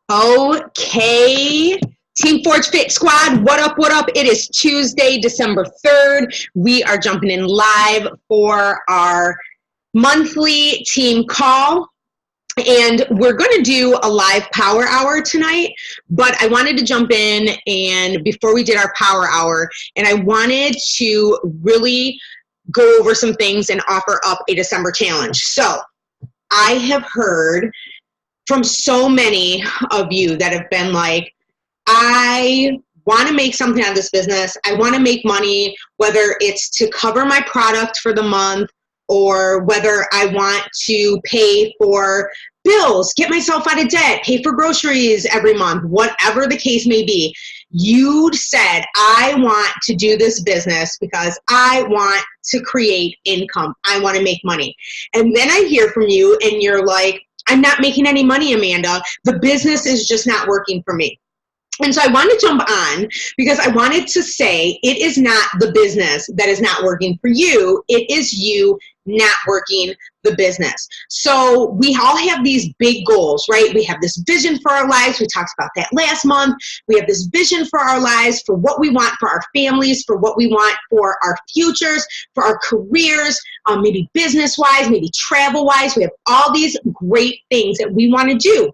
Okay, Team Forge Fit Squad, what up, what up? It is Tuesday, December 3rd. We are jumping in live for our monthly team call. And we're going to do a live power hour tonight, but I wanted to jump in and before we did our power hour, and I wanted to really go over some things and offer up a December challenge. So I have heard from so many of you that have been like, I want to make something out of this business. I want to make money, whether it's to cover my product for the month or whether I want to pay for bills, get myself out of debt, pay for groceries every month, whatever the case may be. You said, I want to do this business because I want to create income. I want to make money. And then I hear from you and you're like, I'm not making any money, Amanda. The business is just not working for me. And so I want to jump on because I wanted to say it is not the business that is not working for you. It is you not working the business. So we all have these big goals, right? We have this vision for our lives. We talked about that last month. We have this vision for our lives, for what we want for our families, for what we want for our futures, for our careers, maybe business-wise, maybe travel-wise. We have all these great things that we want to do.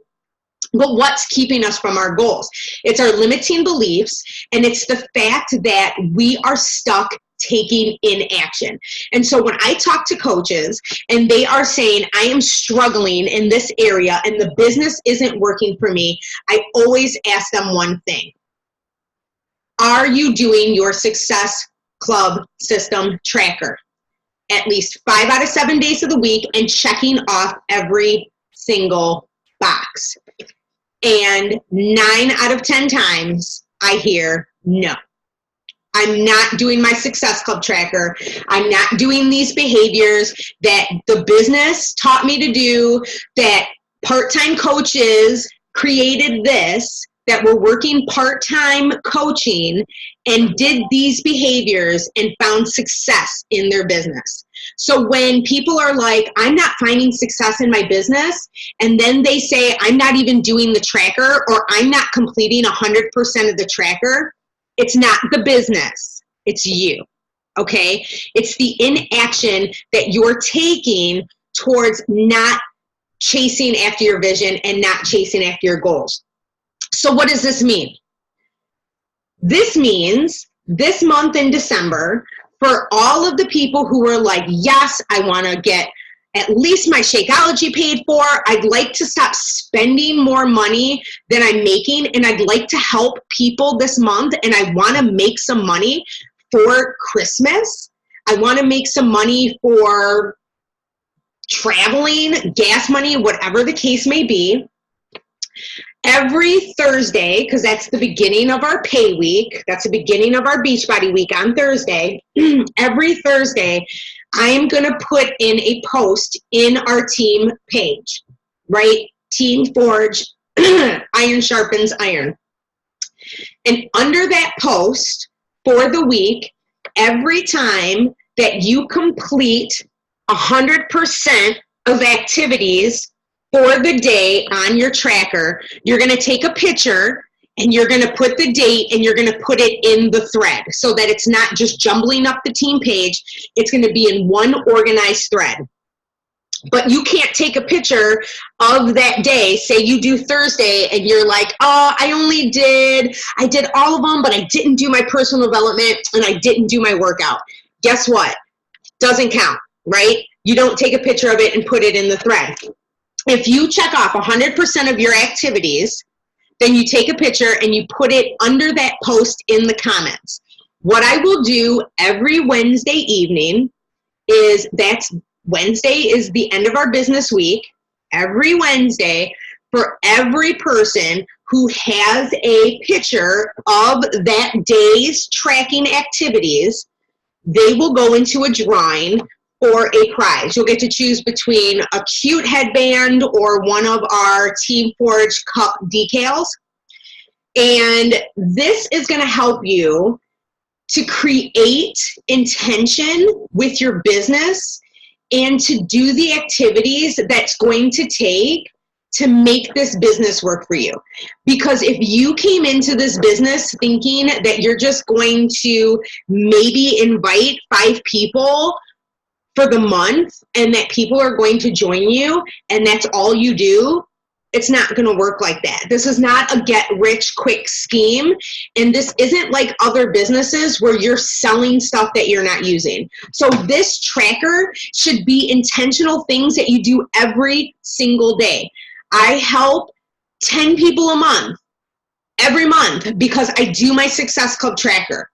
But what's keeping us from our goals? It's our limiting beliefs, and it's the fact that we are stuck taking in action. And so when I talk to coaches and they are saying, I am struggling in this area and the business isn't working for me, I always ask them one thing. Are you doing your Success Club system tracker at least 5 out of 7 days of the week and checking off every single box? And 9 out of 10 times I hear no. I'm not doing my Success Club tracker. I'm not doing these behaviors that the business taught me to do, that part-time coaches created this, that were working part-time coaching and did these behaviors and found success in their business. So when people are like, I'm not finding success in my business, and then they say, I'm not even doing the tracker, or I'm not completing 100% of the tracker, it's not the business, it's you, okay? It's the inaction that you're taking towards not chasing after your vision and not chasing after your goals. So what does this mean? This means this month in December, for all of the people who are like, yes, I want to get at least my Shakeology paid for. I'd like to stop spending more money than I'm making, and I'd like to help people this month, and I want to make some money for Christmas. I want to make some money for traveling, gas money, whatever the case may be. Every Thursday, because that's the beginning of our pay week, that's the beginning of our Beachbody week on Thursday, every Thursday, I am going to put in a post in our team page, right? Team Forge, Iron Sharpens Iron. And under that post for the week, every time that you complete 100% of activities for the day on your tracker, you're going to take a picture and you're going to put the date and you're going to put it in the thread so that it's not just jumbling up the team page. It's going to be in one organized thread. But you can't take a picture of that day. Say you do Thursday and you're like, oh, I did all of them, but I didn't do my personal development and I didn't do my workout. Guess what? Doesn't count, right? You don't take a picture of it and put it in the thread. If you check off 100% of your activities, then you take a picture and you put it under that post in the comments. What I will do every Wednesday evening is Wednesday is the end of our business week. Every Wednesday, for every person who has a picture of that day's tracking activities, they will go into a drawing for a prize. You'll get to choose between a cute headband or one of our Team Forge Cup decals. And this is going to help you to create intention with your business and to do the activities that's going to take to make this business work for you. Because if you came into this business thinking that you're just going to maybe invite 5 people for the month and that people are going to join you and that's all you do, it's not going to work like that. This is not a get rich quick scheme. And this isn't like other businesses where you're selling stuff that you're not using. So this tracker should be intentional things that you do every single day. I help 10 people a month, every month, because I do my Success Club tracker,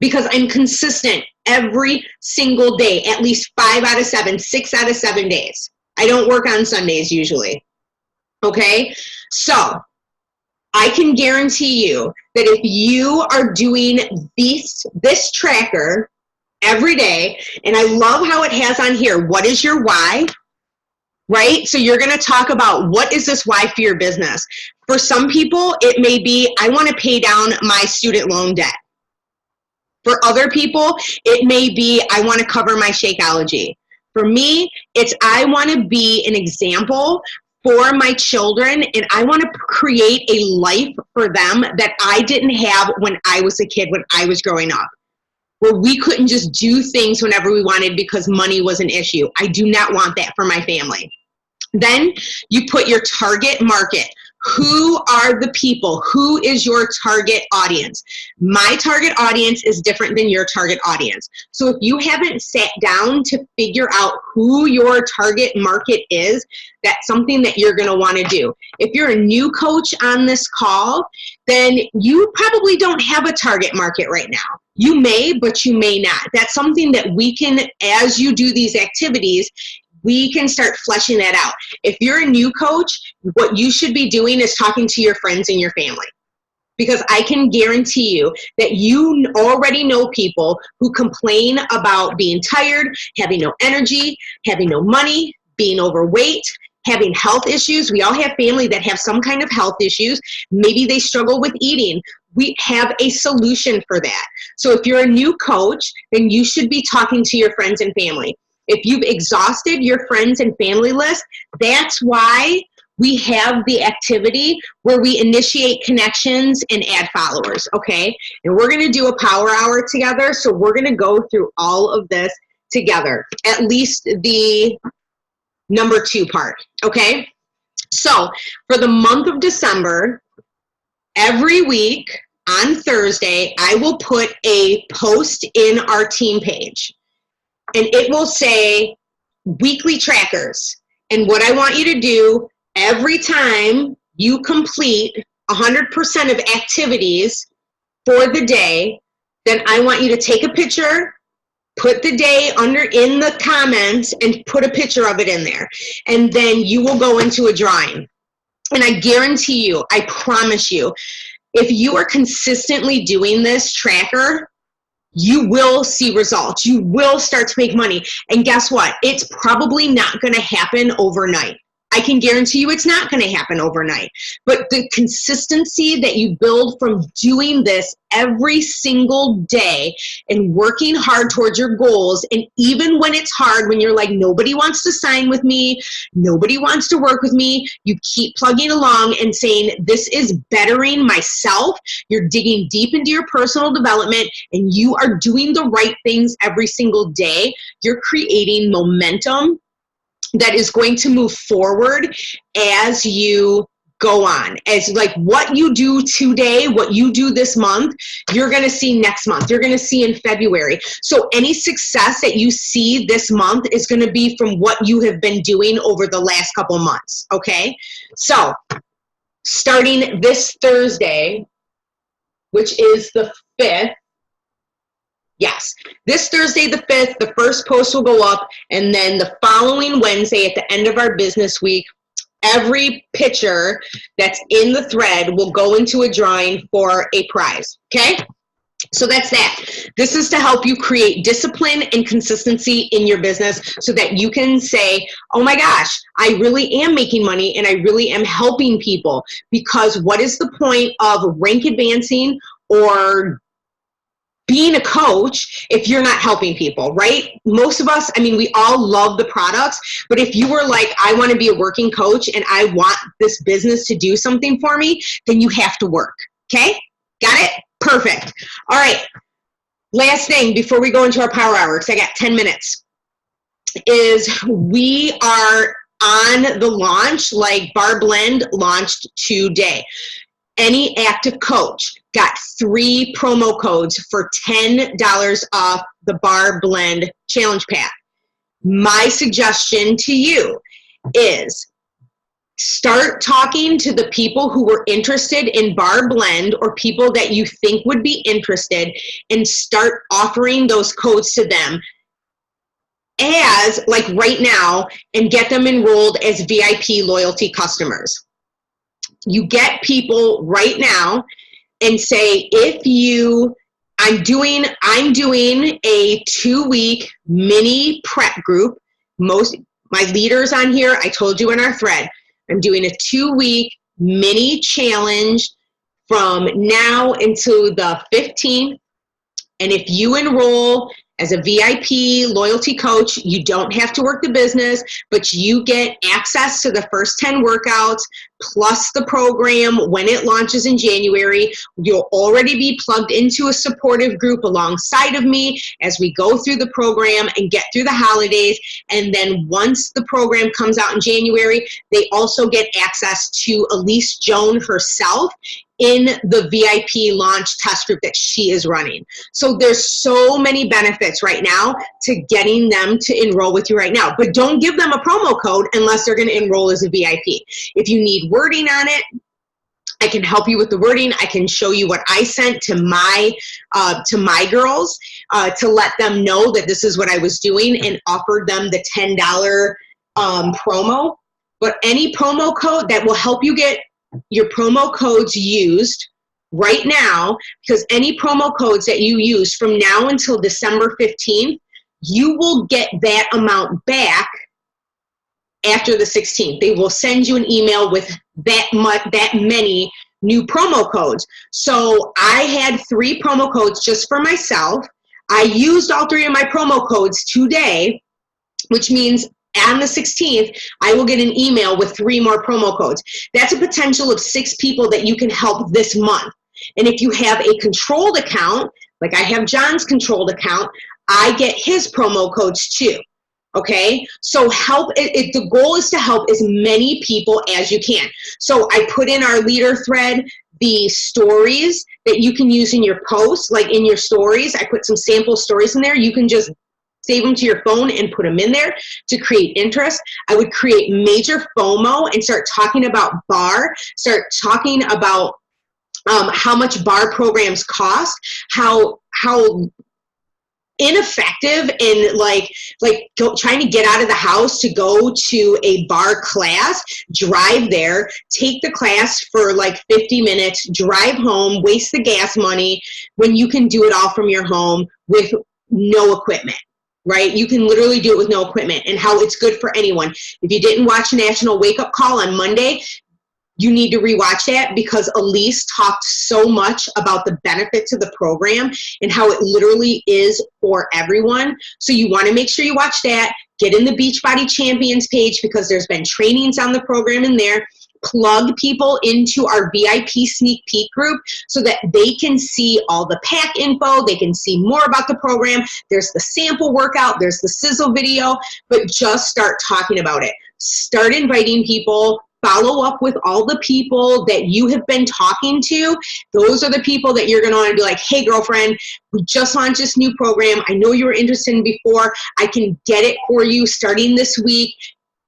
because I'm consistent every single day, at least 5 out of 7, 6 out of 7 days. I don't work on Sundays usually. Okay, so I can guarantee you that if you are doing this tracker every day, and I love how it has on here, what is your why, right? So you're going to talk about what is this why for your business. For some people, it may be, I want to pay down my student loan debt. For other people, it may be, I want to cover my Shakeology. For me, it's I want to be an example for my children, and I want to create a life for them that I didn't have when I was a kid, when I was growing up, where we couldn't just do things whenever we wanted because money was an issue. I do not want that for my family. Then you put your target market. Who are the people? Who is your target audience? My target audience is different than your target audience. So if you haven't sat down to figure out who your target market is, that's something that you're going to want to do. If you're a new coach on this call, then you probably don't have a target market right now. You may, but you may not. That's something that we can, as you do these activities, we can start fleshing that out. If you're a new coach, what you should be doing is talking to your friends and your family. Because I can guarantee you that you already know people who complain about being tired, having no energy, having no money, being overweight, having health issues. We all have family that have some kind of health issues. Maybe they struggle with eating. We have a solution for that. So if you're a new coach, then you should be talking to your friends and family. If you've exhausted your friends and family list, that's why we have the activity where we initiate connections and add followers, okay? And we're gonna do a power hour together, so we're gonna go through all of this together, at least the number 2 part, okay? So for the month of December, every week on Thursday, I will put a post in our team page. And it will say weekly trackers. And what I want you to do every time you complete 100% of activities for the day, then I want you to take a picture, put the day in the comments, and put a picture of it in there. And then you will go into a drawing. And I guarantee you, I promise you, if you are consistently doing this tracker, you will see results. You will start to make money. And guess what? It's probably not going to happen overnight. I can guarantee you it's not going to happen overnight. But the consistency that you build from doing this every single day and working hard towards your goals, and even when it's hard, when you're like, nobody wants to sign with me, nobody wants to work with me, you keep plugging along and saying, this is bettering myself. You're digging deep into your personal development and you are doing the right things every single day. You're creating momentum that is going to move forward as you go on. As like what you do today, what you do this month, you're going to see next month. You're going to see in February. So any success that you see this month is going to be from what you have been doing over the last couple months. Okay. So starting this Thursday, which is the 5th, yes, this Thursday the 5th, the first post will go up, and then the following Wednesday at the end of our business week, every picture that's in the thread will go into a drawing for a prize, okay? So that's that. This is to help you create discipline and consistency in your business so that you can say, oh my gosh, I really am making money and I really am helping people. Because what is the point of rank advancing or being a coach if you're not helping people, right? Most of us, I mean, we all love the products, but if you were like, I want to be a working coach and I want this business to do something for me, then you have to work. Okay? Got it? Perfect. All right. Last thing before we go into our power hour, because I got 10 minutes, is we are on the launch, like Bar Blend launched today. Any active coach got 3 promo codes for $10 off the Bar Blend Challenge Pack. My suggestion to you is start talking to the people who were interested in Bar Blend or people that you think would be interested, and start offering those codes to them as like right now, and get them enrolled as VIP loyalty customers. You get people right now and say, I'm doing a 2-week mini prep group. Most my leaders on here, I told you in our thread, I'm doing a 2-week mini challenge from now until the 15th. And if you enroll as a VIP loyalty coach, you don't have to work the business, but you get access to the first 10 workouts plus the program when it launches in January. You'll already be plugged into a supportive group alongside of me as we go through the program and get through the holidays. And then once the program comes out in January, they also get access to Elise Joan herself in the VIP launch test group that she is running. So there's so many benefits right now to getting them to enroll with you right now. But don't give them a promo code unless they're going to enroll as a VIP. If you need wording on it, I can help you with the wording. I can show you what I sent to my girls to let them know that this is what I was doing, and offered them the $10 promo. But any promo code that will help you get your promo codes used right now, because any promo codes that you use from now until December 15th, you will get that amount back after the 16th. They will send you an email with that many new promo codes. So I had 3 promo codes just for myself. I used all 3 of my promo codes today, which means on the 16th, I will get an email with 3 more promo codes. That's a potential of 6 people that you can help this month. And if you have a controlled account, like I have John's controlled account, I get his promo codes too. Okay, so the goal is to help as many people as you can. So I put in our leader thread the stories that you can use in your posts, like in your stories. I put some sample stories in there. You can just save them to your phone and put them in there to create interest. I would create major FOMO and start talking about bar, start talking about how much bar programs cost, how ineffective and trying to get out of the house to go to a bar class, drive there, take the class for like 50 minutes, drive home, waste the gas money when you can do it all from your home with no equipment. Right? You can literally do it with no equipment, and how it's good for anyone. If you didn't watch National Wake Up Call on Monday, you need to rewatch that, because Elise talked so much about the benefits of the program and how it literally is for everyone. So you want to make sure you watch that. Get in the Beachbody Champions page, because there's been trainings on the program in there. Plug people into our VIP sneak peek group so that they can see all the pack info. They can see more about the program. There's the sample workout. There's the sizzle video. But just start talking about it. Start inviting people. Follow up with all the people that you have been talking to. Those are the people that you're going to want to be like, hey, girlfriend, we just launched this new program. I know you were interested in before. I can get it for you starting this week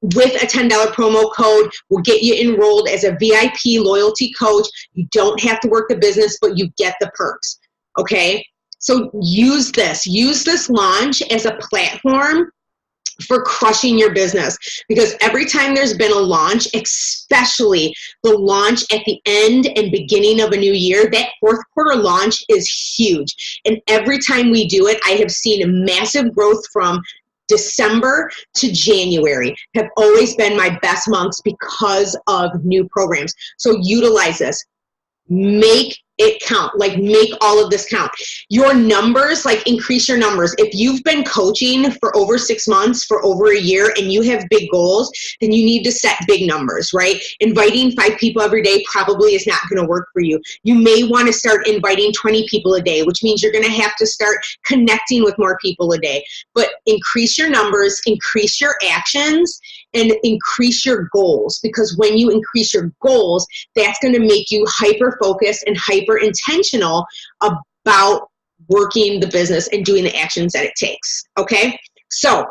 with a $10 promo code. We'll get you enrolled as a VIP loyalty coach. You don't have to work the business, but you get the perks. Okay? So use this launch as a platform for crushing your business, because every time there's been a launch, especially the launch at the end and beginning of a new year, that 4th quarter launch is huge. And every time we do it, I have seen a massive growth from December to January have always been my best months because of new programs. So utilize this. Make it count. Like, make all of this count. Your numbers, like, increase your numbers. If you've been coaching for over 6 months, for over a year, and you have big goals, then you need to set big numbers, right? Inviting 5 people every day probably is not going to work for you. You may want to start inviting 20 people a day, which means you're going to have to start connecting with more people a day. But increase your numbers, increase your actions, and increase your goals, because when you increase your goals, that's going to make you hyper-focused and hyper-intentional about working the business and doing the actions that it takes, okay? So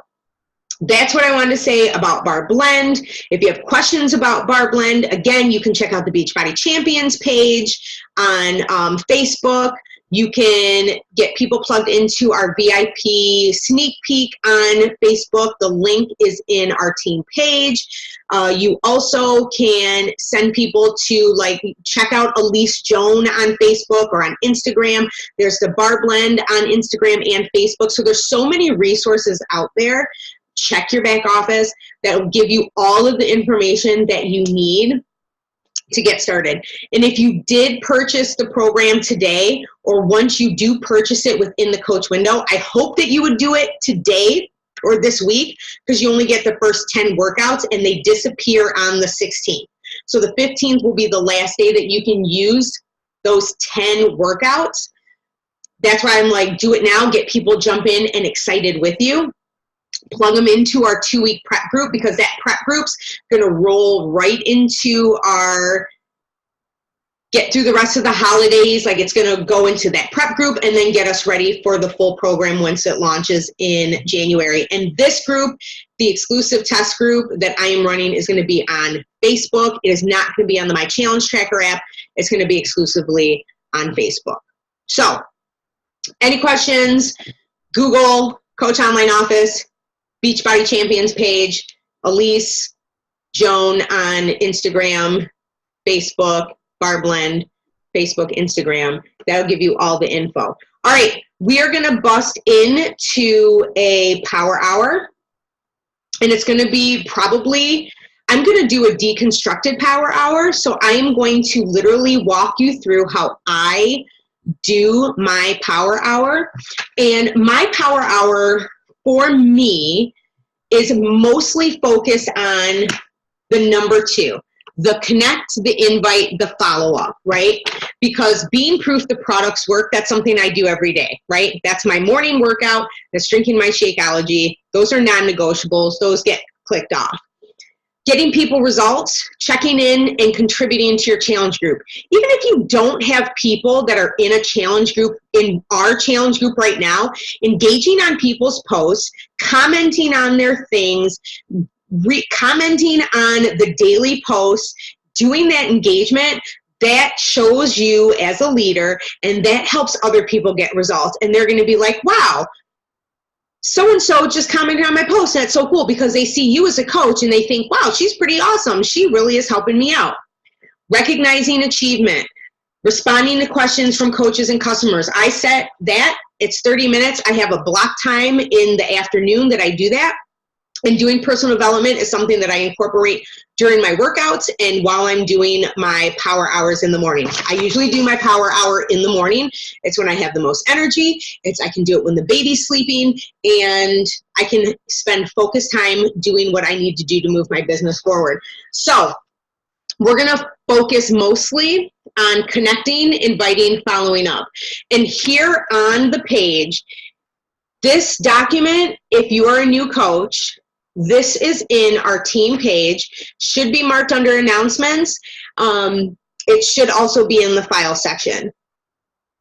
that's what I wanted to say about Bar Blend. If you have questions about Bar Blend, again, you can check out the Beachbody Champions page on Facebook. You can get people plugged into our VIP sneak peek on Facebook. The link is in our team page. You also can send people to, like, check out Elise Joan on Facebook or on Instagram. There's the Bar Blend on Instagram and Facebook. So there's so many resources out there. Check your back office. That will give you all of the information that you need to get started. And if you did purchase the program today, or once you do purchase it within the coach window, I hope that you would do it today or this week, because you only get the first 10 workouts and they disappear on the 16th. So the 15th will be the last day that you can use those 10 workouts. That's why I'm like, do it now, get people jump in and excited with you. Plug them into our 2-week prep group, because that prep group's going to roll right into our get through the rest of the holidays. Like, it's going to go into that prep group and then get us ready for the full program once it launches in January. And this group, the exclusive test group that I am running, is going to be on Facebook. It is not going to be on the My Challenge Tracker app. It's going to be exclusively on Facebook. So, any questions? Google Coach Online Office, Beachbody Champions page, Elise Joan on Instagram, Facebook, Bar Blend, Facebook, Instagram. That'll give you all the info. All right, we are gonna bust into a power hour, and it's gonna be probably, I'm gonna do a deconstructed power hour. So I am going to literally walk you through how I do my power hour. And my power hour for me is mostly focused on the number 2, the connect, the invite, the follow-up, right? Because being proof the products work, that's something I do every day, right? That's my morning workout. That's drinking my Shakeology. Those are non-negotiables. Those get clicked off. Getting people results, checking in, and contributing to your challenge group. Even if you don't have people that are in a challenge group, in our challenge group right now, engaging on people's posts, commenting on their things, commenting on the daily posts, doing that engagement, that shows you as a leader, and that helps other people get results. And they're going to be like, wow, so-and-so just commented on my post. That's so cool, because they see you as a coach and they think, wow, she's pretty awesome. She really is helping me out. Recognizing achievement, responding to questions from coaches and customers. I set that. It's 30 minutes. I have a block time in the afternoon that I do that. And doing personal development is something that I incorporate during my workouts and while I'm doing my power hours in the morning. I usually do my power hour in the morning. It's when I have the most energy. I can do it when the baby's sleeping, and I can spend focused time doing what I need to do to move my business forward. So we're going to focus mostly on connecting, inviting, following up. And here on the page, this document, if you are a new coach, this is in our team page, should be marked under announcements. It should also be in the file section.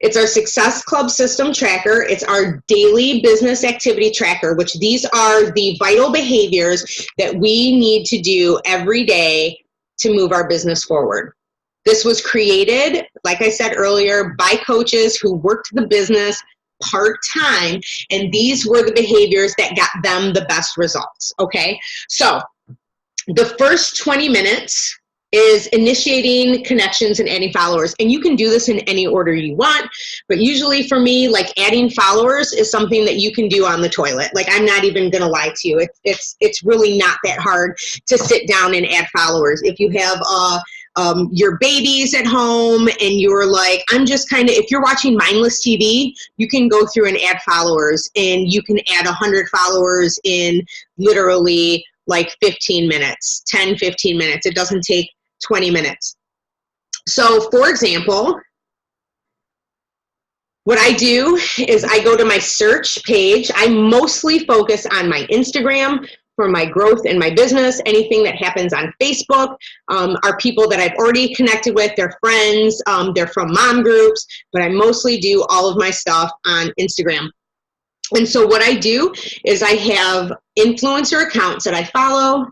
It's our Success Club System Tracker. It's our daily business activity tracker, which these are the vital behaviors that we need to do every day to move our business forward. This was created, like I said earlier, by coaches who worked the business part-time, and these were the behaviors that got them the best results, okay? So the first 20 minutes is initiating connections and adding followers, and you can do this in any order you want, but usually for me, like, adding followers is something that you can do on the toilet. Like, I'm not even gonna lie to you, it's really not that hard to sit down and add followers. If you have your baby's at home and you're like, I'm just kind of, if you're watching mindless TV, you can go through and add followers, and you can add 100 followers in literally like 15 minutes, 10, 15 minutes. It doesn't take 20 minutes. So for example, what I do is I go to my search page. I mostly focus on my Instagram for my growth in my business. Anything that happens on Facebook are people that I've already connected with. They're friends. They're from mom groups, but I mostly do all of my stuff on Instagram. And so what I do is I have influencer accounts that I follow.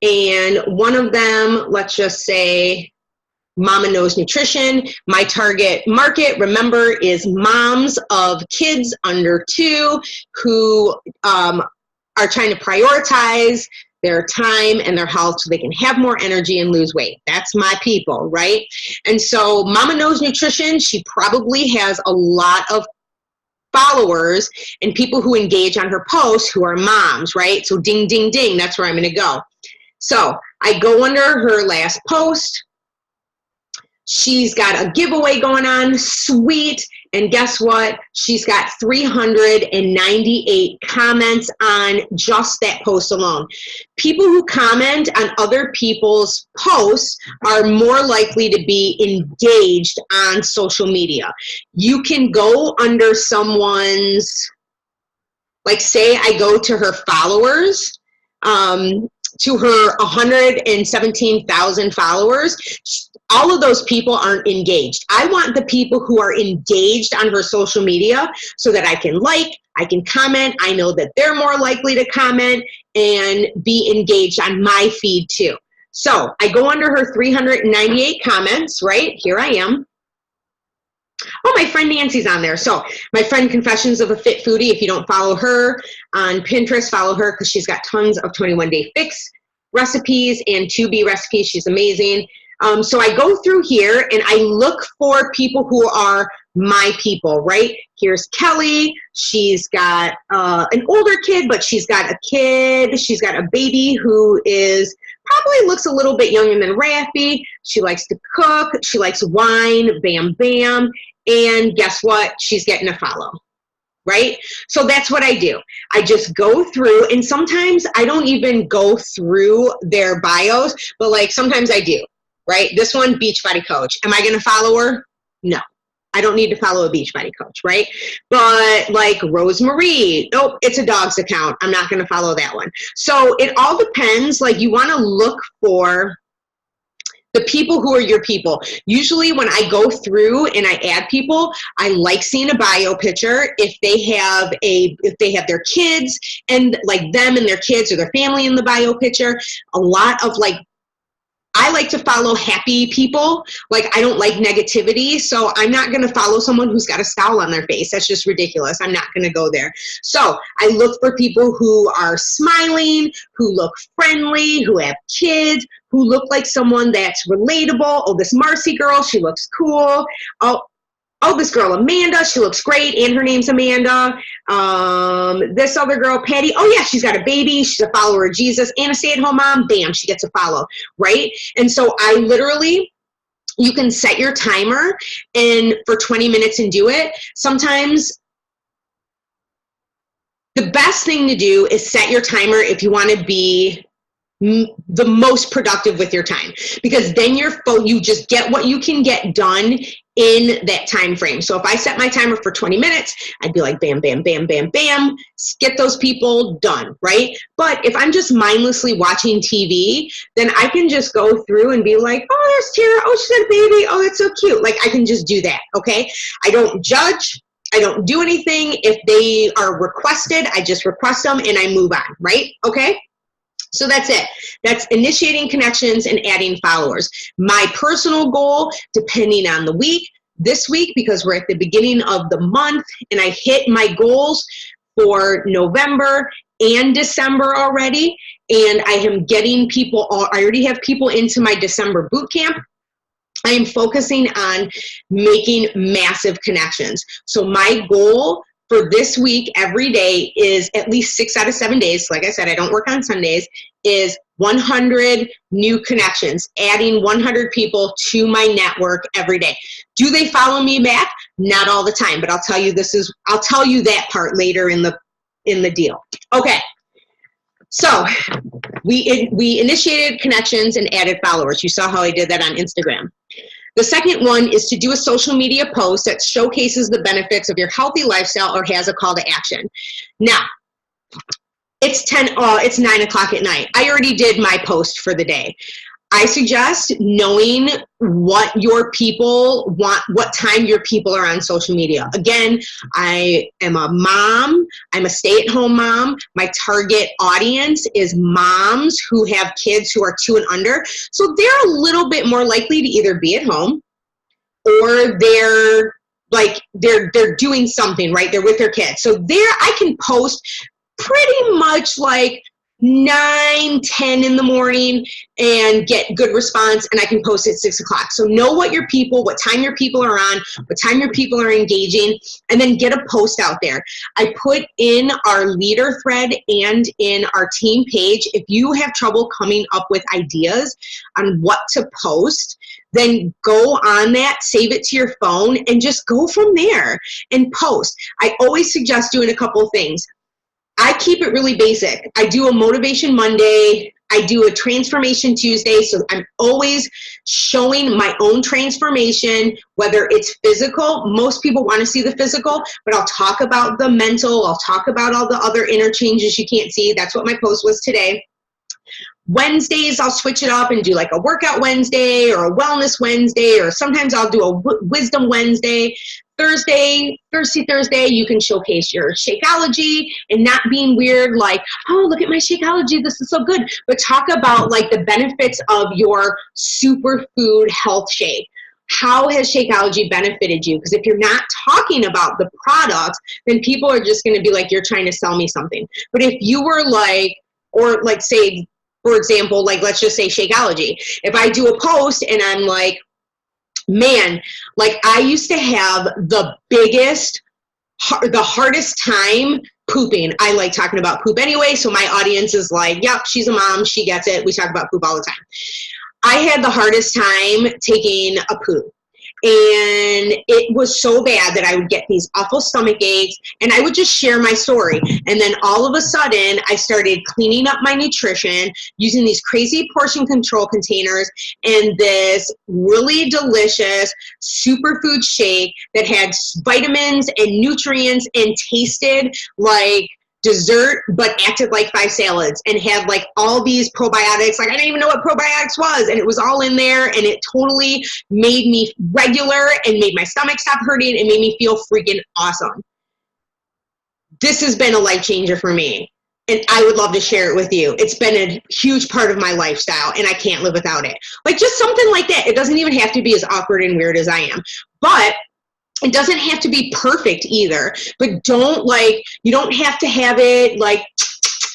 And one of them, let's just say, Mama Knows Nutrition. My target market, remember, is moms of kids under 2 who are trying to prioritize their time and their health so they can have more energy and lose weight. That's my people, right? And so Mama Knows Nutrition, she probably has a lot of followers and people who engage on her posts who are moms, right? So ding, ding, ding, that's where I'm going to go. So I go under her last post. She's got a giveaway going on, sweet, and guess what? She's got 398 comments on just that post alone. People who comment on other people's posts are more likely to be engaged on social media. You can go under someone's, like say I go to her followers, to her 117,000 followers, all of those people aren't engaged. I want the people who are engaged on her social media so that I can like, I can comment. I know that they're more likely to comment and be engaged on my feed too. So I go under her 398 comments, right? Here I am. Oh, my friend Nancy's on there. So my friend Confessions of a Fit Foodie, if you don't follow her on Pinterest, follow her because she's got tons of 21-day fix recipes and 2B recipes. She's amazing. So I go through here and I look for people who are my people, right? Here's Kelly. She's got an older kid, but she's got a kid. She's got a baby who is probably looks a little bit younger than Raffy. She likes to cook. She likes wine, bam, bam. And guess what? She's getting a follow, right? So that's what I do. I just go through, and sometimes I don't even go through their bios, but like sometimes I do, right? This one, Beachbody Coach. Am I going to follow her? No. I don't need to follow a Beachbody Coach, right? But like Rosemarie, nope, it's a dog's account. I'm not going to follow that one. So it all depends. Like you want to look for the people who are your people. Usually when I go through and I add people, I like seeing a bio picture. If they have their kids and like them and their kids or their family in the bio picture, a lot of like, I like to follow happy people. Like I don't like negativity. So I'm not going to follow someone who's got a scowl on their face. That's just ridiculous. I'm not going to go there. So I look for people who are smiling, who look friendly, who have kids, who look like someone that's relatable. Oh, this Marcy girl, she looks cool. Oh, this girl, Amanda, she looks great, and her name's Amanda. This other girl, Patty, oh yeah, she's got a baby, she's a follower of Jesus, and a stay-at-home mom, bam, she gets a follow, right? And so I literally, you can set your timer and for 20 minutes and do it. Sometimes the best thing to do is set your timer if you want to be the most productive with your time, because then you just get what you can get done in that time frame. So if I set my timer for 20 minutes, I'd be like, bam, bam, bam, bam, bam, get those people done, right? But if I'm just mindlessly watching TV, then I can just go through and be like, oh, there's Tara, oh, she's got a baby, oh, that's so cute. Like I can just do that, okay? I don't judge. I don't do anything. If they are requested, I just request them and I move on, right? Okay? So that's it. That's initiating connections and adding followers. My personal goal, depending on the week, this week, because we're at the beginning of the month and I hit my goals for November and December already, and I am getting people, I already have people into my December boot camp. I am focusing on making massive connections. So my goal for this week, every day is at least 6 out of 7 days. Like I said, I don't work on Sundays, is 100 new connections, adding 100 people to my network every day. Do they follow me back? Not all the time, but I'll tell you that part later in the deal. Okay. So we initiated connections and added followers. You saw how I did that on Instagram. The second one is to do a social media post that showcases the benefits of your healthy lifestyle or has a call to action. Now, it's 9 o'clock at night. I already did my post for the day. I suggest knowing what your people want, what time your people are on social media. Again, I am a mom. I'm a stay-at-home mom. My target audience is moms who have kids who are 2 and under. So they're a little bit more likely to either be at home or they're doing something, right? They're with their kids. So I can post pretty much like 9, 10 in the morning and get good response, and I can post at 6 o'clock. So know what time your people are on, what time your people are engaging, and then get a post out there. I put in our leader thread and in our team page, if you have trouble coming up with ideas on what to post, then go on that, save it to your phone, and just go from there and post. I always suggest doing a couple things. I keep it really basic. I do a Motivation Monday. I do a Transformation Tuesday. So I'm always showing my own transformation, whether it's physical. Most people want to see the physical, but I'll talk about the mental. I'll talk about all the other interchanges you can't see. That's what my post was today. Wednesdays, I'll switch it up and do like a workout Wednesday or a wellness Wednesday, or sometimes I'll do a wisdom Wednesday. Thursday, you can showcase your Shakeology and not being weird, like, oh, look at my Shakeology, this is so good. But talk about like the benefits of your superfood health shake. How has Shakeology benefited you? Because if you're not talking about the products, then people are just going to be like, you're trying to sell me something. But if you were like, or like say, for example, like let's just say Shakeology. If I do a post and I'm like, man, like I used to have the hardest time pooping. I like talking about poop anyway, so my audience is like, yep, she's a mom, she gets it. We talk about poop all the time. I had the hardest time taking a poop. And it was so bad that I would get these awful stomach aches, and I would just share my story. And then all of a sudden, I started cleaning up my nutrition using these crazy portion control containers and this really delicious superfood shake that had vitamins and nutrients and tasted like dessert but acted like 5 salads and had like all these probiotics. Like I didn't even know what probiotics was, and it was all in there, and it totally made me regular and made my stomach stop hurting and made me feel freaking awesome. This has been a life changer for me, and I would love to share it with you. It's been a huge part of my lifestyle, and I can't live without it. Like just something like that. It doesn't even have to be as awkward and weird as I am, but it doesn't have to be perfect either, but you don't have to have it like,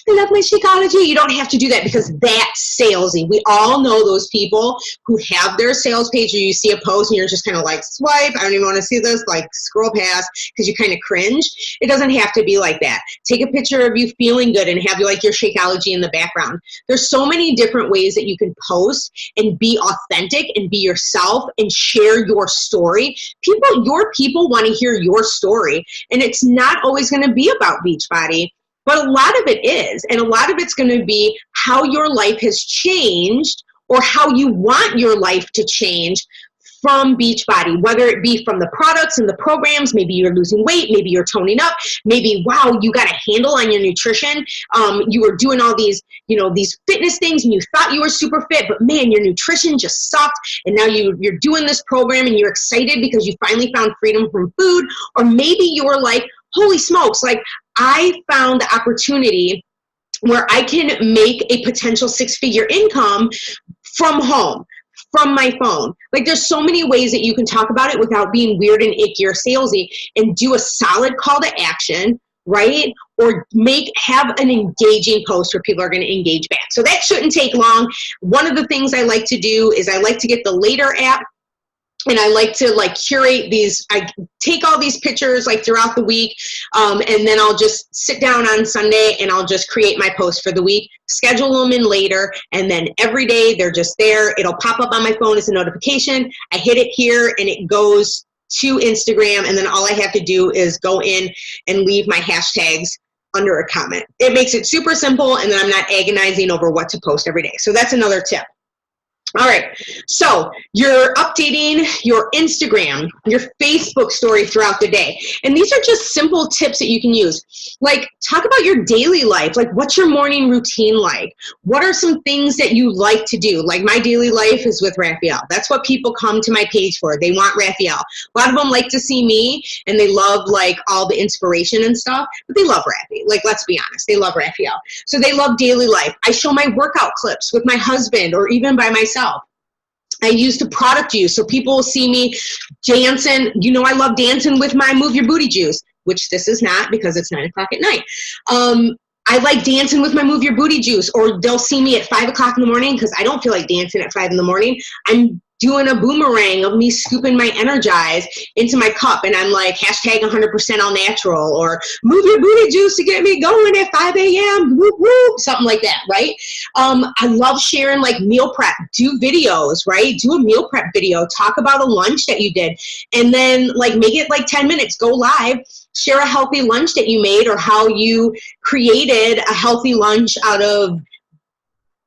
I love my Shakeology. You don't have to do that because that's salesy. We all know those people who have their sales page, or you see a post and you're just kind of like, swipe, I don't even want to see this, like scroll past because you kind of cringe. It doesn't have to be like that. Take a picture of you feeling good and have like your Shakeology in the background. There's so many different ways that you can post and be authentic and be yourself and share your story. Your people want to hear your story, and it's not always going to be about Beachbody. But a lot of it is, and a lot of it's going to be how your life has changed or how you want your life to change from Beachbody, whether it be from the products and the programs. Maybe you're losing weight, maybe you're toning up, maybe, wow, you got a handle on your nutrition. You were doing all these, these fitness things and you thought you were super fit, but man, your nutrition just sucked. And now you're doing this program and you're excited because you finally found freedom from food. Or maybe you're like, holy smokes, like I found the opportunity where I can make a potential 6-figure income from home, from my phone. Like there's so many ways that you can talk about it without being weird and icky or salesy, and do a solid call to action, right? Or have an engaging post where people are going to engage back. So that shouldn't take long. One of the things I like to do is I like to get the Later app And I like to like curate these. I take all these pictures like throughout the week, and then I'll just sit down on Sunday and I'll just create my post for the week, schedule them in later, and then every day they're just there. It'll pop up on my phone as a notification. I hit it here and it goes to Instagram, and then all I have to do is go in and leave my hashtags under a comment. It makes it super simple, and then I'm not agonizing over what to post every day. So that's another tip. All right, so you're updating your Instagram, your Facebook story throughout the day. And these are just simple tips that you can use. Like, talk about your daily life. Like, what's your morning routine like? What are some things that you like to do? Like, my daily life is with Raphael. That's what people come to my page for. They want Raphael. A lot of them like to see me, and they love, like, all the inspiration and stuff, but they love Raphael. Like, let's be honest, they love Raphael. So they love daily life. I show my workout clips with my husband or even by myself. I use the product use, so people will see me dancing. You know, I love dancing with my Move Your Booty juice, which this is not because it's 9 o'clock at night. I like dancing with my Move Your Booty juice, or they'll see me at 5 o'clock in the morning because I don't feel like dancing at 5 in the morning. I'm doing a boomerang of me scooping my Energize into my cup, and I'm like, hashtag 100% all natural, or Move Your Booty juice to get me going at 5 a.m., whoop, whoop, something like that, right? I love sharing like meal prep, do videos, right? Do a meal prep video, talk about a lunch that you did, and then like make it like 10 minutes, go live, share a healthy lunch that you made or how you created a healthy lunch out of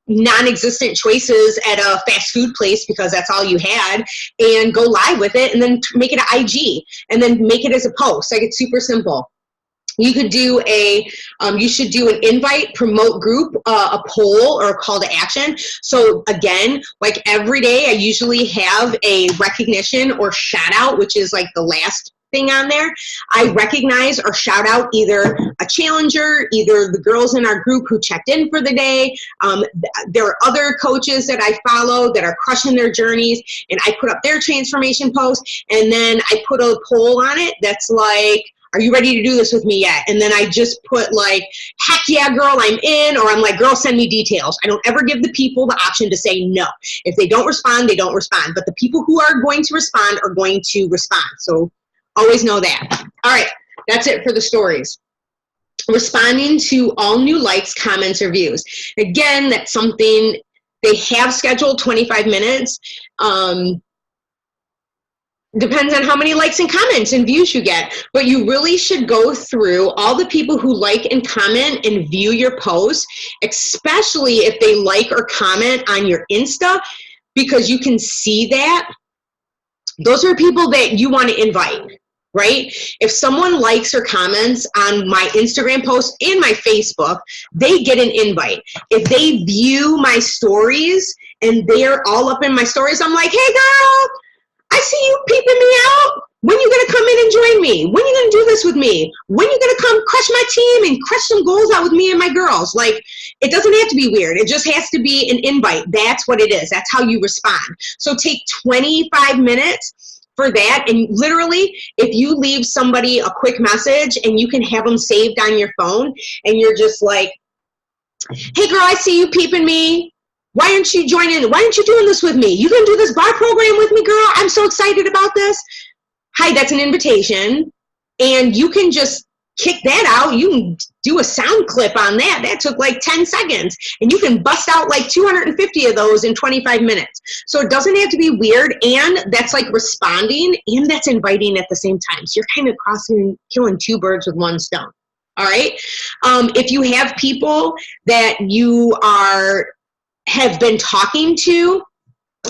non-existent choices at a fast food place because that's all you had, and go live with it, and then make it an IG, and then make it as a post. Like, it's super simple. You could do you should do an invite, promote group, a poll, or a call to action. So again, like every day I usually have a recognition or shout out, which is like the last thing on there. I recognize or shout out either a challenger, either the girls in our group who checked in for the day. There are other coaches that I follow that are crushing their journeys, and I put up their transformation post, and then I put a poll on it that's like, are you ready to do this with me yet? And then I just put like, heck yeah, girl, I'm in, or I'm like, girl, send me details. I don't ever give the people the option to say no. If they don't respond, they don't respond. But the people who are going to respond are going to respond. So always know that. All right, that's it for the stories. Responding to all new likes, comments, or views. Again, that's something they have scheduled 25 minutes. Depends on how many likes and comments and views you get, but you really should go through all the people who like and comment and view your posts, especially if they like or comment on your Insta, because you can see that. Those are people that you want to invite, right? If someone likes or comments on my Instagram post and my Facebook, they get an invite. If they view my stories and they're all up in my stories, I'm like, hey girl, I see you peeping me out. When you gonna come in and join me? When you gonna do this with me? When you gonna come crush my team and crush some goals out with me and my girls? Like, it doesn't have to be weird. It just has to be an invite. That's what it is. That's how you respond. So take 25 minutes for that. And literally, if you leave somebody a quick message and you can have them saved on your phone, and you're just like, hey girl, I see you peeping me. Why aren't you joining? Why aren't you doing this with me? You gonna do this bar program with me, girl? I'm so excited about this. Hi, that's an invitation. And you can just kick that out. You can do a sound clip on that. That took like 10 seconds. And you can bust out like 250 of those in 25 minutes. So it doesn't have to be weird. And that's like responding, and that's inviting at the same time. So you're kind of killing two birds with one stone. All right. If you have people that you have been talking to,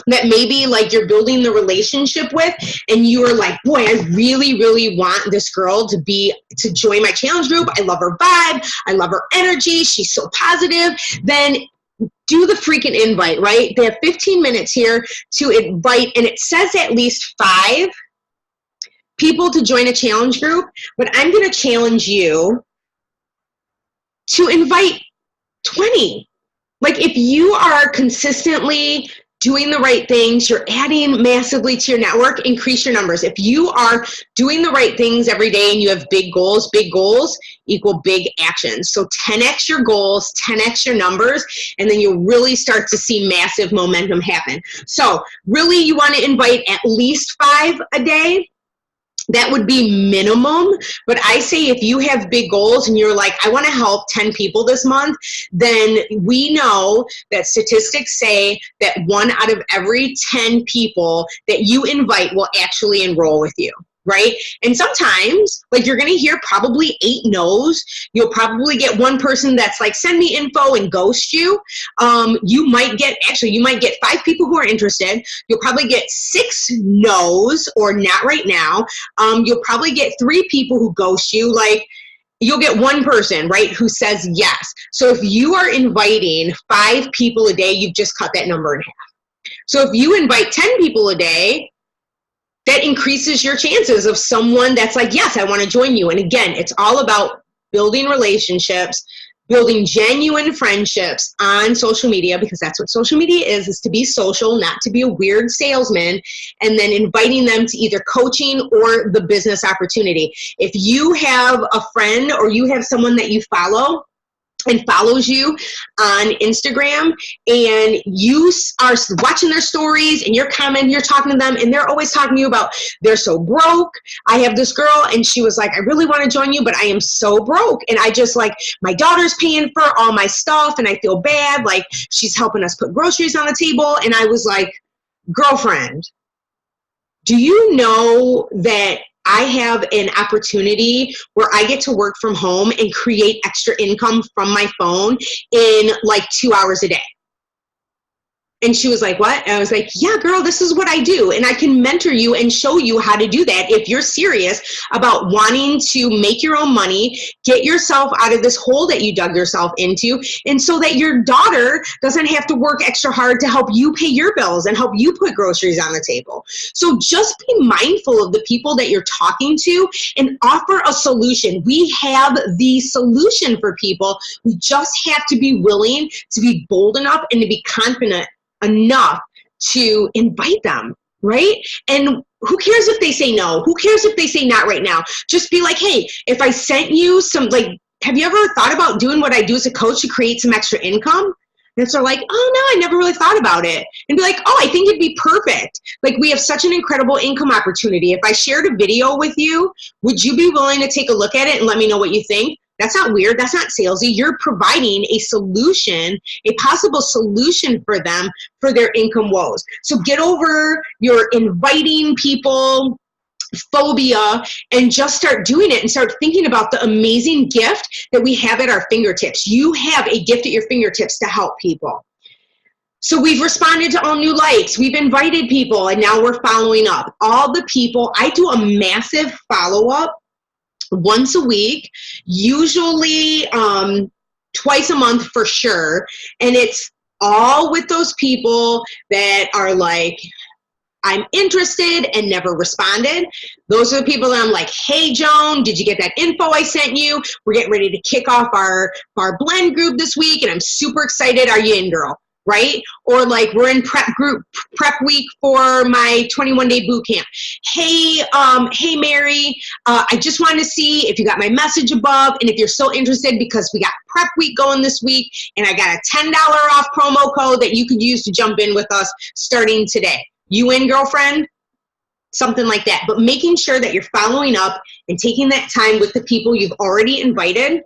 that maybe like you're building the relationship with, and you are like, boy, I really, really want this girl to join my challenge group. I love her vibe. I love her energy. She's so positive. Then do the freaking invite, right? They have 15 minutes here to invite, and it says at least 5 people to join a challenge group, but I'm going to challenge you to invite 20. Like, if you are consistently doing the right things, you're adding massively to your network, increase your numbers. If you are doing the right things every day and you have big goals equal big actions. So 10x your goals, 10x your numbers, and then you'll really start to see massive momentum happen. So really you want to invite at least 5 a day. That would be minimum, but I say if you have big goals and you're like, I want to help 10 people this month, then we know that statistics say that 1 out of every 10 people that you invite will actually enroll with you. Right? And sometimes, like, you're going to hear probably 8 no's. You'll probably get one person that's like, send me info and ghost you. You might get 5 people who are interested. You'll probably get 6 no's or not right now. You'll probably get 3 people who ghost you. Like, you'll get 1 person, right, who says yes. So if you are inviting 5 people a day, you've just cut that number in half. So if you invite 10 people a day, that increases your chances of someone that's like, yes, I want to join you. And again, it's all about building relationships, building genuine friendships on social media, because that's what social media is to be social, not to be a weird salesman, and then inviting them to either coaching or the business opportunity. If you have a friend or you have someone that you follow and follows you on Instagram, and you are watching their stories and you're commenting, you're talking to them, and they're always talking to you about they're so broke. I have this girl and she was like, I really want to join you, but I am so broke. And I just like, my daughter's paying for all my stuff and I feel bad. Like, she's helping us put groceries on the table. And I was like, girlfriend, do you know that I have an opportunity where I get to work from home and create extra income from my phone in like 2 hours a day? And she was like, what? And I was like, yeah, girl, this is what I do. And I can mentor you and show you how to do that if you're serious about wanting to make your own money, get yourself out of this hole that you dug yourself into, and so that your daughter doesn't have to work extra hard to help you pay your bills and help you put groceries on the table. So just be mindful of the people that you're talking to and offer a solution. We have the solution for people. We just have to be willing to be bold enough and to be confident enough to invite them, right? And who cares if they say no? Who cares if they say not right now? Just be like, hey, if I sent you some, like, have you ever thought about doing what I do as a coach to create some extra income? And so like, oh no, I never really thought about it. And be like, oh, I think it'd be perfect. Like, we have such an incredible income opportunity. If I shared a video with you, would you be willing to take a look at it and let me know what you think? That's not weird. That's not salesy. You're providing a solution, a possible solution for them for their income woes. So get over your inviting people phobia and just start doing it and start thinking about the amazing gift that we have at our fingertips. You have a gift at your fingertips to help people. So we've responded to all new likes. We've invited people, and now we're following up. All the people, I do a massive follow-up once a week, usually twice a month for sure. And it's all with those people that are like, I'm interested and never responded. Those are the people that I'm like, hey, Joan, did you get that info I sent you? We're getting ready to kick off our blend group this week, and I'm super excited. Are you in, girl? Right? Or like, we're in prep week for my 21-day boot camp. Hey, Mary, I just wanted to see if you got my message above and if you're still interested, because we got prep week going this week and I got a $10 off promo code that you could use to jump in with us starting today. You in, girlfriend? Something like that. But making sure that you're following up and taking that time with the people you've already invited.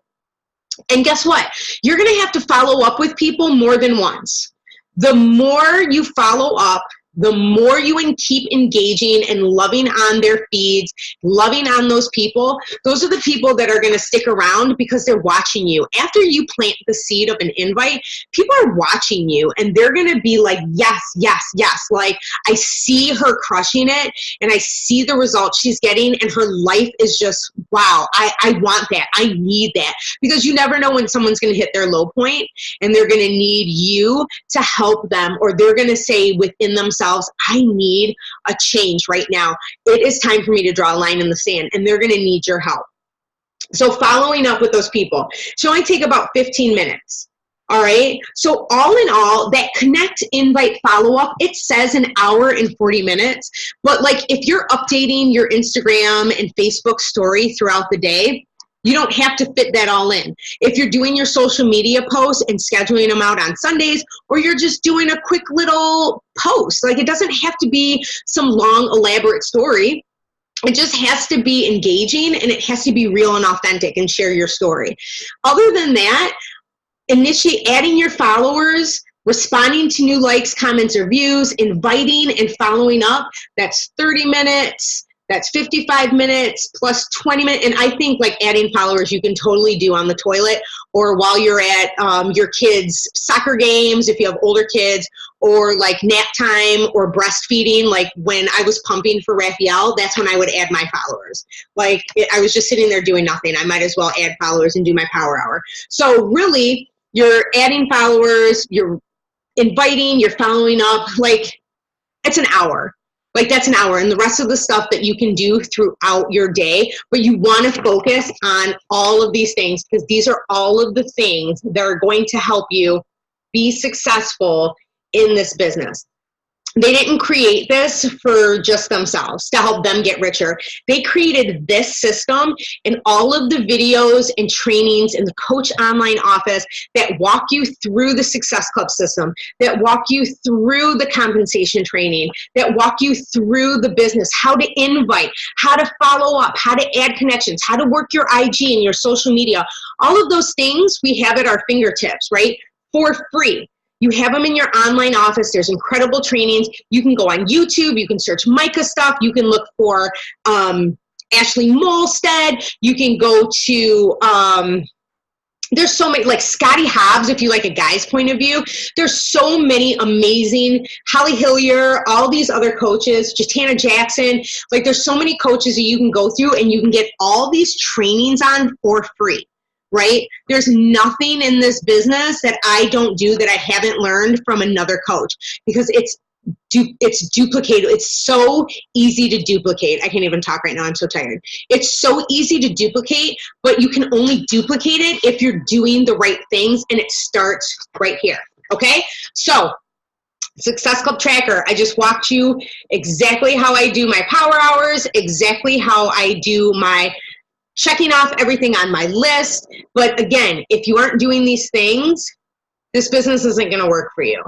And guess what? You're going to have to follow up with people more than once. The more you follow up, the more you keep engaging and loving on their feeds, loving on those are the people that are going to stick around because they're watching you. After you plant the seed of an invite, people are watching you and they're going to be like, yes, yes, yes. Like, I see her crushing it and I see the results she's getting and her life is just, wow, I want that. I need that. Because you never know when someone's going to hit their low point and they're going to need you to help them, or they're going to say within themselves, I need a change right now. It is time for me to draw a line in the sand, and they're going to need your help. So following up with those people should only take about 15 minutes. All right. So all in all, that connect, invite, follow up, it says an hour and 40 minutes. But like if you're updating your Instagram and Facebook story throughout the day, you don't have to fit that all in. If you're doing your social media posts and scheduling them out on Sundays, or you're just doing a quick little post, like it doesn't have to be some long, elaborate story. It just has to be engaging, and it has to be real and authentic and share your story. Other than that, initiate adding your followers, responding to new likes, comments, or views, inviting and following up. That's 30 minutes. That's 55 minutes plus 20 minutes. And I think like adding followers, you can totally do on the toilet or while you're at your kids' soccer games, if you have older kids, or like nap time or breastfeeding. Like when I was pumping for Raphael, that's when I would add my followers. Like I was just sitting there doing nothing. I might as well add followers and do my power hour. So really, you're adding followers, you're inviting, you're following up, like it's an hour. Like that's an hour, and the rest of the stuff that you can do throughout your day, but you want to focus on all of these things because these are all of the things that are going to help you be successful in this business. They didn't create this for just themselves to help them get richer. They created this system and all of the videos and trainings in the Coach Online office that walk you through the Success Club system, that walk you through the compensation training, that walk you through the business, how to invite, how to follow up, how to add connections, how to work your IG and your social media. All of those things we have at our fingertips, right? For free. You have them in your online office. There's incredible trainings. You can go on YouTube. You can search Micah stuff. You can look for Ashley Molstead. You can go to, there's so many, like Scotty Hobbs, if you like a guy's point of view. There's so many amazing, Holly Hillier, all these other coaches, Jatana Jackson. Like there's so many coaches that you can go through and you can get all these trainings on for free. Right? There's nothing in this business that I don't do that I haven't learned from another coach because it's duplicated. It's so easy to duplicate. I can't even talk right now. I'm so tired. It's so easy to duplicate, but you can only duplicate it if you're doing the right things, and it starts right here. Okay? So Success Club Tracker, I just walked you exactly how I do my power hours, exactly how I do my checking off everything on my list. But again, if you aren't doing these things, this business isn't going to work for you.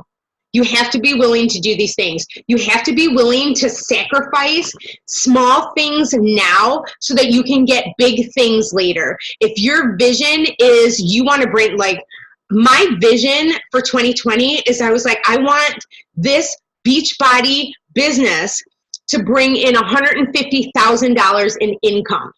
You have to be willing to do these things. You have to be willing to sacrifice small things now so that you can get big things later. If your vision is you want to bring, like my vision for 2020 is I was like, I want this Beachbody business to bring in $150,000 in income.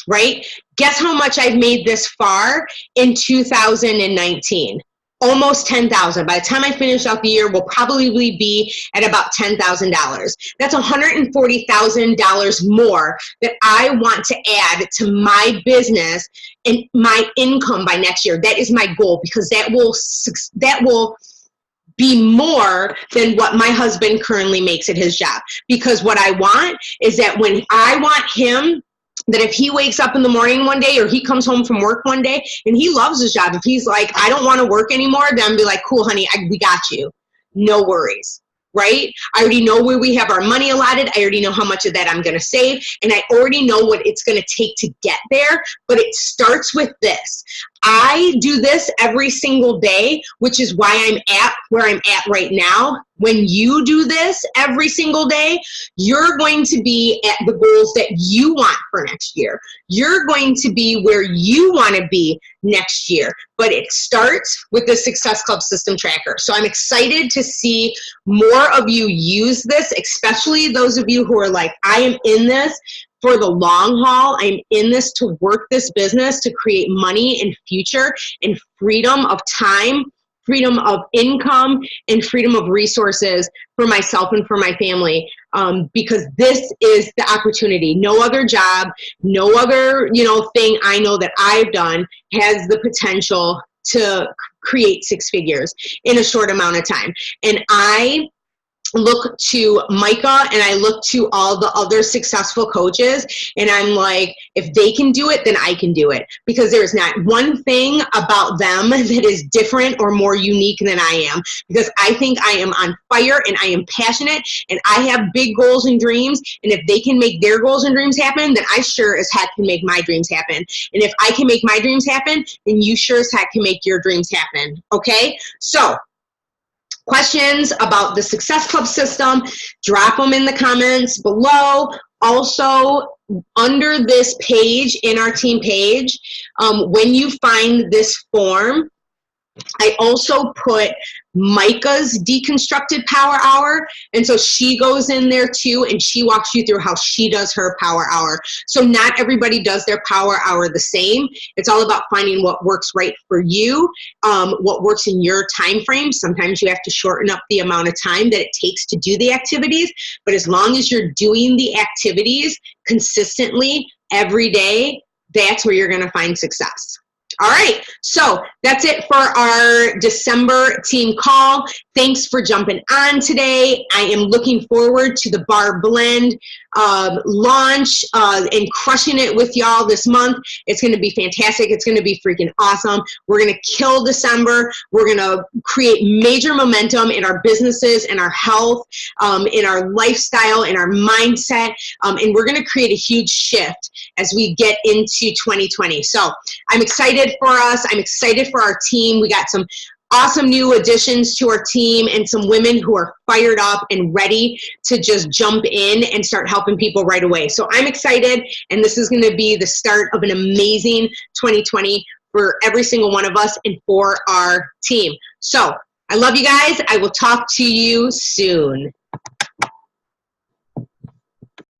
Right? Guess how much I've made this far in 2019? Almost $10,000. By the time I finish out the year, we'll probably be at about $10,000. That's $140,000 more that I want to add to my business and my income by next year. That is my goal because that will be more than what my husband currently makes at his job. Because what I want is that when I want him, that if he wakes up in the morning one day or he comes home from work one day and he loves his job, if he's like, I don't want to work anymore, then be like, cool, honey, we got you. No worries, right? I already know where we have our money allotted. I already know how much of that I'm going to save. And I already know what it's going to take to get there. But it starts with this. I do this every single day, which is why I'm at where I'm at right now. When you do this every single day, you're going to be at the goals that you want for next year. You're going to be where you want to be next year. But it starts with the Success Club System Tracker. So I'm excited to see more of you use this, especially those of you who are like, I am in this for the long haul. I'm in this to work this business, to create money and future and freedom of time, freedom of income, and freedom of resources for myself and for my family. Because this is the opportunity. No other job, no other, thing I know that I've done has the potential to create six figures in a short amount of time. And I look to Micah and I look to all the other successful coaches, and I'm like, if they can do it, then I can do it, because there's not one thing about them that is different or more unique than I am, because I think I am on fire and I am passionate and I have big goals and dreams, and if they can make their goals and dreams happen, then I sure as heck can make my dreams happen. And if I can make my dreams happen, then you sure as heck can make your dreams happen. Okay, so questions about the Success Club system, drop them in the comments below. Also, under this page, in our team page, when you find this form, I also put Micah's Deconstructed Power Hour, and so she goes in there too, and she walks you through how she does her power hour. So not everybody does their power hour the same. It's all about finding what works right for you, what works in your time frame. Sometimes you have to shorten up the amount of time that it takes to do the activities, but as long as you're doing the activities consistently every day, that's where you're going to find success. All right, so that's it for our December team call. Thanks for jumping on today. I am looking forward to the Bar Blend launch and crushing it with y'all this month. It's going to be fantastic. It's going to be freaking awesome. We're going to kill December. We're going to create major momentum in our businesses, in our health, in our lifestyle, in our mindset, and we're going to create a huge shift as we get into 2020. So I'm excited for us. I'm excited for our team. We got some awesome new additions to our team and some women who are fired up and ready to just jump in and start helping people right away. So I'm excited, and this is going to be the start of an amazing 2020 for every single one of us and for our team. So I love you guys. I will talk to you soon.